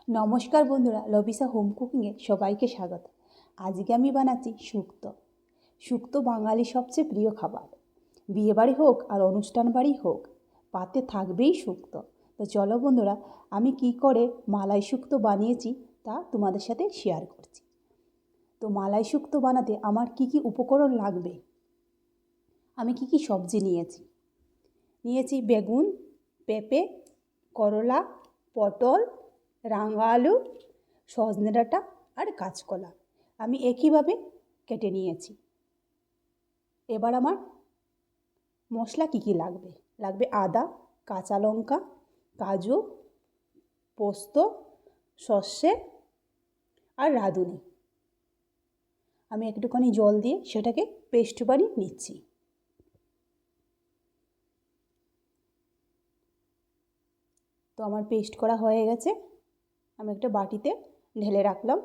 নমস্কার বন্ধুরা, লবিসা হোম কুকিংয়ে সবাইকে স্বাগত। আজকে আমি বানাচ্ছি শুক্তো। শুক্তো বাঙালির সবচেয়ে প্রিয় খাবার। বিয়েবাড়ি হোক আর অনুষ্ঠান বাড়ি হোক, পাতে থাকবেই শুক্তো। তো চলো বন্ধুরা, আমি কি করে মালাই শুক্তো বানিয়েছি তা তোমাদের সাথে শেয়ার করছি। তো মালাই শুক্তো বানাতে আমার কি কি উপকরণ লাগবে, আমি কি কি সবজি নিয়েছি বেগুন, পেঁপে, করলা, পটল, রাঙা আলু, সজনে ডাঁটা আর কাঁচকলা আমি একইভাবে কেটে নিয়েছি। এবার আমার মশলা কী কী লাগবে আদা, কাঁচা লঙ্কা, কাজু, পোস্ত, সর্ষে আর রাঁধুনি। আমি একটুখানি জল দিয়ে সেটাকে পেস্ট বানিয়ে নিচ্ছি। তো আমার পেস্ট করা হয়ে গেছে, আমি একটা বাটিতে ঢেলে রাখলাম।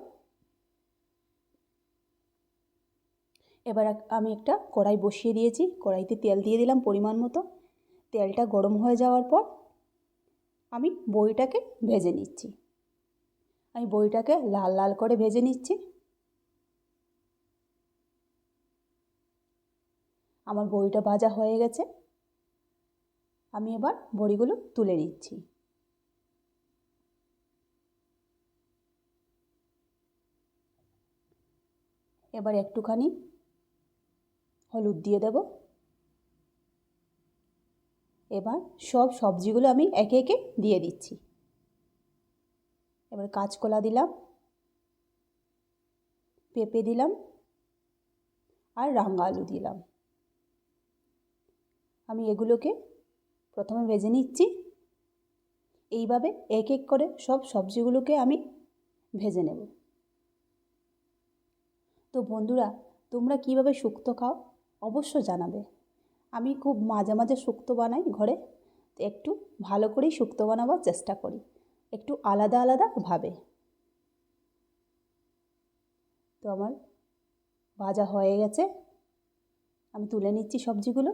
এবার আমি একটা কড়াই বসিয়ে দিয়েছি, কড়াইতে তেল দিয়ে দিলাম পরিমাণ মতো। তেলটা গরম হয়ে যাওয়ার পর আমি বড়িটাকে ভেজে নিচ্ছি। আমি বড়িটাকে লাল লাল করে ভেজে নিচ্ছি। আমার বড়িটা ভাজা হয়ে গেছে, আমি এবার বড়িগুলো তুলে নিচ্ছি। এবার একটুখানি হলুদ দিয়ে দেব। এবার সব সবজিগুলো আমি একে একে দিয়ে দিচ্ছি। এবার কাঁচকলা দিলাম, পেঁপে দিলাম আর রাঙা আলু দিলাম। আমি এগুলোকে প্রথমে ভেজে নিচ্ছি। এইভাবে এক এক করে সব সবজিগুলোকে আমি ভেজে নেব। তো বন্ধুরা, তোমরা কিভাবে শুক্তো খাও অবশ্য জানাবে। আমি খুব মাঝে মাঝে শুক্তো বানাই ঘরে, একটু ভালো করেই শুক্তো বানাবার চেষ্টা করি, একটু আলাদা আলাদাভাবে। তো আমার ভাজা হয়ে গেছে, আমি তুলে নিচ্ছি সবজিগুলো।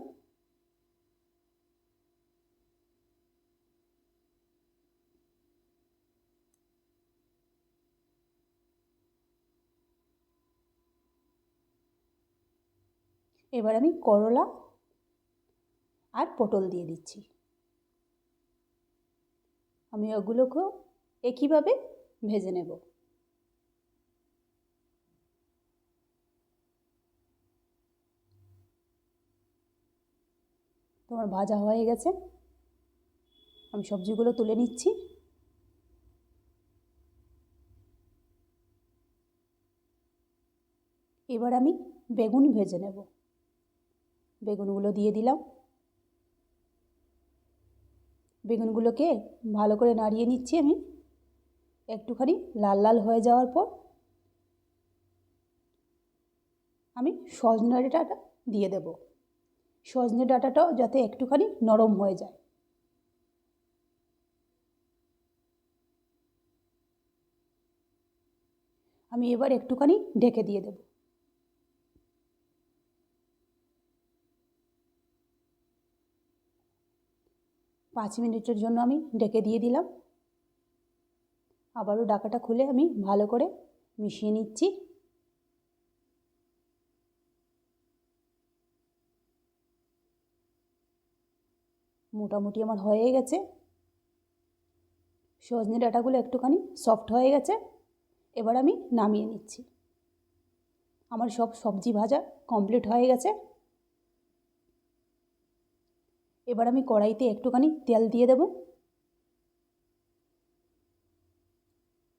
এবার আমি করলা আর পটল দিয়ে দিচ্ছি। আমি ওগুলোকেও একইভাবে ভেজে নেব। তোমার ভাজা হয়ে গেছে, আমি সবজিগুলো তুলে নিচ্ছি। এবার আমি বেগুন ভেজে নেব। বেগুনগুলো দিয়ে দিলাম। বেগুনগুলোকে ভালো করে নাড়িয়ে নিচ্ছি আমি। একটুখানি লাল লাল হয়ে যাওয়ার পর আমি সজনে ডাঁটাটা দিয়ে দেব। সজনে ডাঁটাটাও যাতে একটুখানি নরম হয়ে যায়। আমি এবার একটুখানি ঢেকে দিয়ে দেব। পাঁচ মিনিটের জন্য আমি ঢেকে দিয়ে দিলাম। আবারও ঢাকাটা খুলে আমি ভালো করে মিশিয়ে নিচ্ছি। মোটামুটি আমার হয়ে গেছে। সজনে ডাঁটাগুলো একটুখানি সফট হয়ে গেছে, এবার আমি নামিয়ে নিচ্ছি। আমার সব সবজি ভাজা কমপ্লিট হয়ে গেছে। এবার আমি কড়াইতে একটুখানি তেল দিয়ে দেব।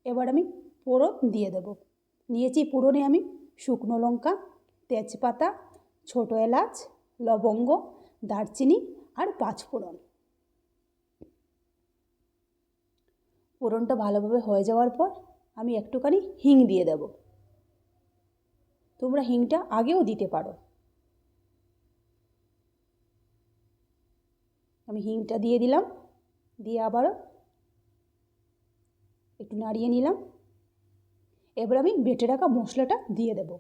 এবার আমি ফোড়ন দিয়ে দেব। নিয়েছি ফোড়নে আমি শুকনো লঙ্কা, তেজপাতা, ছোটো এলাচ, লবঙ্গ, দারচিনি আর পাঁচফোড়ন। ফোড়নটা ভালোভাবে হয়ে যাওয়ার পর আমি একটুখানি হিং দিয়ে দেব। তোমরা হিংটা আগেও দিতে পারো। আমি হিংটা দিয়ে দিলাম, দিয়ে আবারও একটু নাড়িয়ে নিলাম। এবার আমি বেটে রাখা মশলাটা দিয়ে দেব।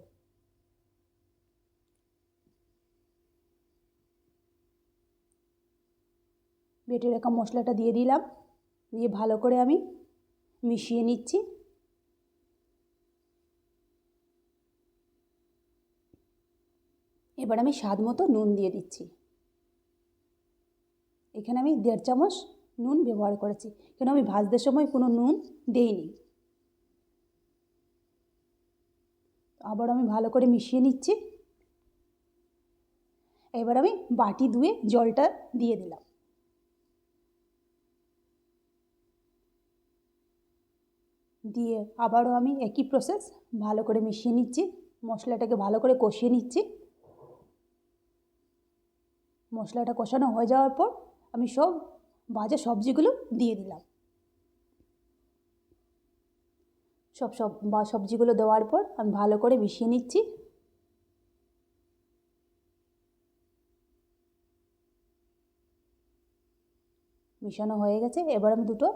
বেটে রাখা মশলাটা দিয়ে দিলাম, দিয়ে ভালো করে আমি মিশিয়ে নিচ্ছি। এবার আমি স্বাদ মতো নুন দিয়ে দিচ্ছি। এখানে আমি 1.5 চামচ নুন ব্যবহার করেছি, কেন আমি ভাজতে সময় কোনো নুন দেইনি। আবার আমি ভালো করে মিশিয়ে নিচ্ছি। এবার আমি বাটি ধুয়ে জলটা দিয়ে দিলাম। দিয়ে আবারও আমি একই প্রসেস ভালো করে মিশিয়ে নিচ্ছি, মশলাটাকে ভালো করে কষিয়ে নিচ্ছি। মশলাটা কষানো হয়ে যাওয়ার পর আমি সব ভাজা সবজিগুলো দিয়ে দিলাম। সবজিগুলো দেওয়ার পর আমি ভালো করে মিশিয়ে নিচ্ছি। মিশানো হয়ে গেছে। এবার আমি 2টো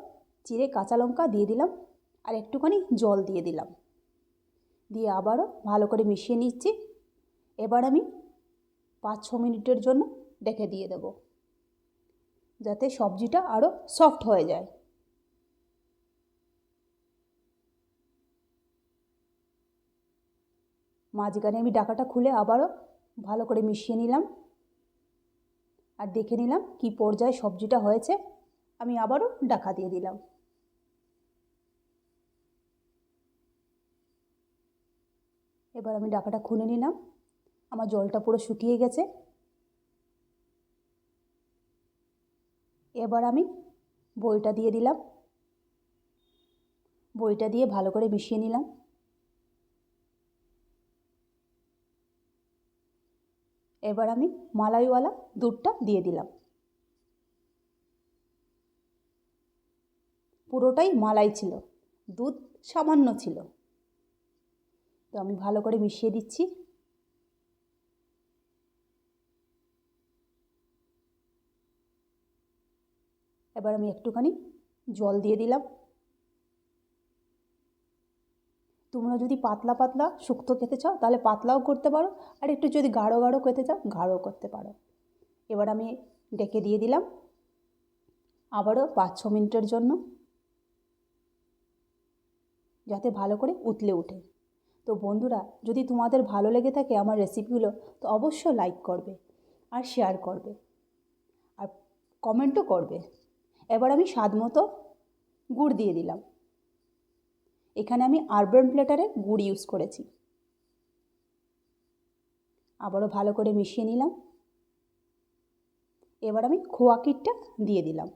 চিড়ে কাঁচা লঙ্কা দিয়ে দিলাম আর একটুখানি জল দিয়ে দিলাম। দিয়ে আবারও ভালো করে মিশিয়ে নিচ্ছি। এবার আমি 5-6 মিনিটের জন্য ঢেকে দিয়ে দেব, যাতে সবজিটা আরও সফট হয়ে যায়। মাঝখানে আমি ঢাকাটা খুলে আবারও ভালো করে মিশিয়ে নিলাম আর দেখে নিলাম কি পর্যায়ে সবজিটা হয়েছে। আমি আবারও ঢাকা দিয়ে দিলাম। এবার আমি ঢাকাটা খুলে নিলাম। আমার জলটা পুরো শুকিয়ে গেছে। এবার আমি বড়িটা দিয়ে দিলাম। বড়িটা দিয়ে ভালো করে মিশিয়ে নিলাম। এবার আমি মালাইওয়ালা দুধটা দিয়ে দিলাম। পুরোটাই মালাই ছিল, দুধ সামান্য ছিল। তো আমি ভালো করে মিশিয়ে দিচ্ছি। এবার আমি একটুখানি জল দিয়ে দিলাম। তোমরা যদি পাতলা পাতলা শুক্তো খেতে চাও তাহলে পাতলাও করতে পারো, আর একটু যদি গাঢ় গাঢ় খেতে চাও গাঢ়ও করতে পারো। এবার আমি ডেকে দিয়ে দিলাম আবারও 5-6 মিনিটের জন্য, যাতে ভালো করে উতলে ওঠে। তো বন্ধুরা, যদি তোমাদের ভালো লেগে থাকে আমার রেসিপিগুলো, তো অবশ্যই লাইক করবে আর শেয়ার করবে আর কমেন্টও করবে। এবার আমি স্বাদ মতো গুড় দিয়ে দিলাম। এখানে আমি আরবান প্ল্যাটারে গুড় ইউজ করেছি। আবারও ভালো করে মিশিয়ে নিলাম। এবার আমি খোয়া ক্ষীরটা দিয়ে দিলাম।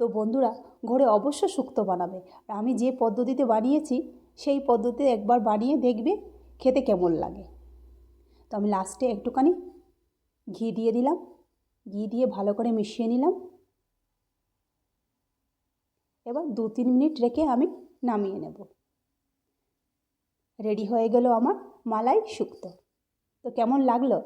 তো বন্ধুরা, ঘরে অবশ্য শুক্তো বানাবে, আর আমি যে পদ্ধতিতে বানিয়েছি সেই পদ্ধতিতে একবার বানিয়ে দেখবে খেতে কেমন লাগে। তো আমি লাস্টে একটুখানি ঘি দিয়ে দিলাম। ঘি দিয়ে ভালো করে মিশিয়ে নিলাম। এবার 2-3 মিনিট রেখে আমি নামিয়ে নেব। রেডি হয়ে গেল আমার মালাই শুক্তো। তো কেমন লাগলো?